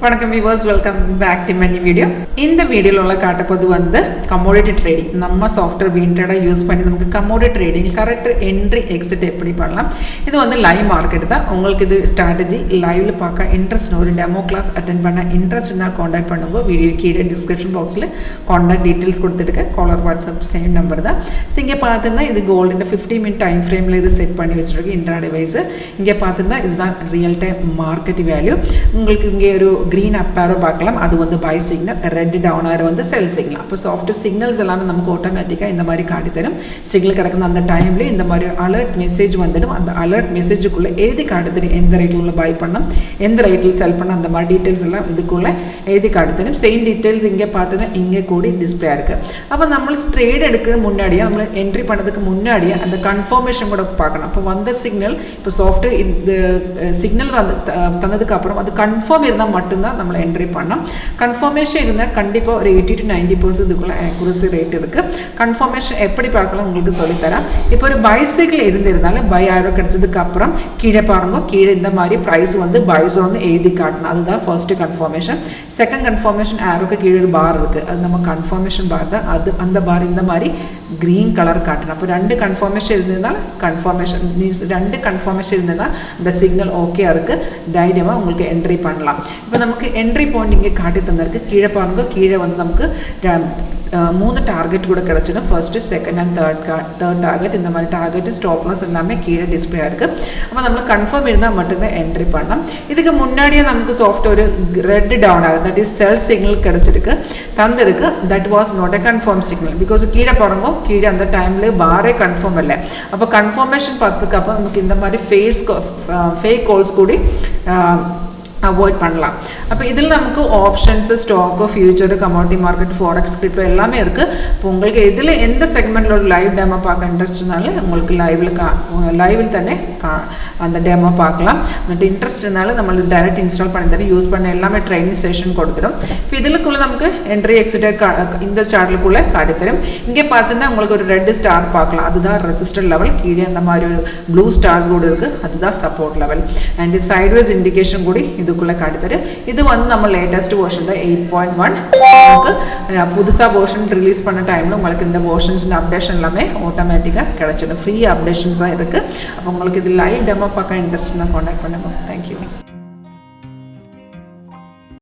வணக்கம் viewers, welcome back to my new video. இந்த வீடியோல உள்ள காட்டப்போது வந்து commodity trading. நம்ம சாஃப்ட்வேர் WinTrader யூஸ் பண்ணி நமக்கு commodity trading correct entry exit எப்படி பண்ணலாம். இது வந்து லைவ் மார்க்கெட் தான். உங்களுக்கு இது ஸ்ட்ராட்டஜி லைவ்ல பார்க்க இன்ட்ரஸ்ட் ஒரு டெமோ கிளாஸ் அட்டெண்ட் பண்ண இன்ட்ரஸ்ட் இருந்தா कांटेक्ट பண்ணுங்க. வீடியோ கீழே டிஸ்கிரிப்ஷன் பாக்ஸ்ல कांटेक्ट டீடைல்ஸ் கொடுத்துட்டு காலர் வாட்ஸ்அப் சேம் நம்பர் தான். இங்க பார்த்தீங்கன்னா இது கோல்ட் 50 மினிட் டைம் ஃப்ரேம்ல இது செட் பண்ணி வச்சிருக்கு இன்ட்ராடே வைஸ். இங்க பார்த்தீங்கன்னா இதுதான் ரியல் டைம் மார்க்கெட் வேல்யூ. உங்களுக்கு இங்க ஒரு green up arrow பார்க்கலாம். அது வந்து buy signal, red down arrow வந்து sell signal. அப்போ soft signals எல்லாமே நமக்கு ஆட்டோமேட்டிக்கா இந்த மாதிரி காட்டி தரும். சிக்னல் கிடக்குற அந்த டைம்ல இந்த மாதிரி அலர்ட் மெசேஜ் வந்துடும். அந்த அலர்ட் மெசேஜுக்குள்ள எழுதி காட்டி தரும் எந்த ரேட்ல பை பண்ணனும், எந்த ரேட்ல செல் பண்ணனும், அந்த மாதிரி டீடைல்ஸ் எல்லாம் இதுக்குள்ள எழுதி காட்டி தரும். சேம் டீடைல்ஸ் இங்க பார்த்தா இங்க கூடி டிஸ்ப்ளே இருக்கு. அப்ப நம்ம ட்ரேட் எடுக்க முன்னாடியே நம்ம என்ட்ரி பண்ணதுக்கு முன்னாடியே அந்த கன்ஃபர்மேஷன் கூட பார்க்கணும். அப்ப வந்த சிக்னல் இப்போ சாஃப்ட்வேர் இந்த சிக்னல் தந்ததுக்கு அப்புறம் அது கன்ஃபார்ம் இருந்தா மட்டும் தான் நம்ம என்ட்ரி பண்ணோம். கன்ஃபர்மேஷன் இருந்தா கண்டிப்பா ஒரு 80 to 90% இதுக்குள்ள அக்யூரசி ரேட் இருக்கு. கன்ஃபர்மேஷன் எப்படி பார்க்கலாம் உங்களுக்கு சொல்லி தரேன். இப்போ ஒரு பைசைக்கிள் இருந்திருந்தால பை ஆரோ கிடைச்சதுக்கு அப்புறம் கீழே பாருங்க, கீழே இந்த மாதிரி பிரைஸ் வந்து பைஸ் வந்து எழுதி காட்டணும். அதுதான் ஃபர்ஸ்ட் கன்ஃபர்மேஷன். செகண்ட் கன்ஃபர்மேஷன் ஆரோக்கு கீழே ஒரு பார் இருக்கு. அது நம்ம கன்ஃபர்மேஷன் பார் தான். அது அந்த பார் இந்த மாதிரி green கலர் காட்டணும். அப்போ ரெண்டு கன்ஃபர்மேஷன் இருந்ததுனால கன்ஃபர்மேஷன் மீன்ஸ் ரெண்டு கன்ஃபர்மேஷன் இருந்ததுனா இந்த சிக்னல் ஓகே இருக்கு, தைரியமா உங்களுக்கு என்ட்ரி பண்ணலாம். இப்போ நமக்கு என்ட்ரி பாயிண்ட் இங்கே காட்டி தந்திருக்கு. கீழே பாருங்க, கீழே வந்து நமக்கு மூணு டார்கெட் கூட கிடைச்சிடும். First, second and third target. இந்த மாதிரி டார்கெட் ஸ்டாப் லாஸ் எல்லாமே கீழே டிஸ்பிளே இருக்கு. அப்போ நம்மளுக்கு கன்ஃபார்ம் இருந்தால் மட்டும்தான் என்ட்ரி பண்ணலாம். இதுக்கு முன்னாடியே நமக்கு சாஃப்ட்வேர் ரெட் டவுன் ஆகுது, தட் இஸ் செல் சிக்னல் கிடைச்சிருக்கு தந்திருக்கு. That was not a confirm signal. Because கீழே பாருங்க, கீழே அந்த டைம்ல பாரே கன்ஃபார்ம் இல்லை. அப்போ கன்ஃபர்மேஷன் பார்த்ததுக்கு அப்புறம் நமக்கு இந்த மாதிரி ஃபேக் கால்ஸ் கூட அவாய்ட் பண்ணலாம். அப்போ இதில் நமக்கு options, stock, future, commodity market, forex, crypto எல்லாமே இருக்குது. இப்போ உங்களுக்கு இதில் எந்த செக்மெண்ட்டில் ஒரு லைவ் டெமோ பார்க்க இன்ட்ரெஸ்ட் இருந்தாலும் உங்களுக்கு லைவில் தானே அந்த டெமோ பார்க்கலாம். அந்த இன்ட்ரெஸ்ட் இருந்தாலும் நம்மளுக்கு டைரக்ட் இன்ஸ்டால் பண்ணி தரேன். யூஸ் பண்ண எல்லாமே ட்ரைனிங் செஷன் கொடுத்துடும். இப்போ இதுக்குள்ளே நமக்கு என்ட்ரி எக்ஸிட் இந்த சார்ட்லுக்குள்ளே காட்டித்தரும். இங்கே பார்த்துருந்தா உங்களுக்கு ஒரு ரெட் ஸ்டார் பார்க்கலாம். அதுதான் ரெசிஸ்டர் லெவல். கீழே அந்த மாதிரி ஒரு ப்ளூ ஸ்டார்ஸ் கூட இருக்குது. அதுதான் support level. And sideways indication கூட இதுக்குள்ளே காட்டித்தரு. இது வந்து நம்ம லேட்டஸ்ட் வெர்ஷன் தான் 8.1. நமக்கு புதுசாக வெர்ஷன் ரிலீஸ் பண்ண டைமில் உங்களுக்கு இந்த வெர்ஷன்ஸ் அப்டேஷன் எல்லாமே ஆட்டோமேட்டிக்காக கிடைச்சிடும். ஃப்ரீ அப்டேஷன்ஸாக இருக்குது. அப்போ உங்களுக்கு இது லைவ் டெமோ பார்க்க இன்ட்ரெஸ்ட்னா கான்டாக்ட் பண்ணுங்க. தேங்க்யூ.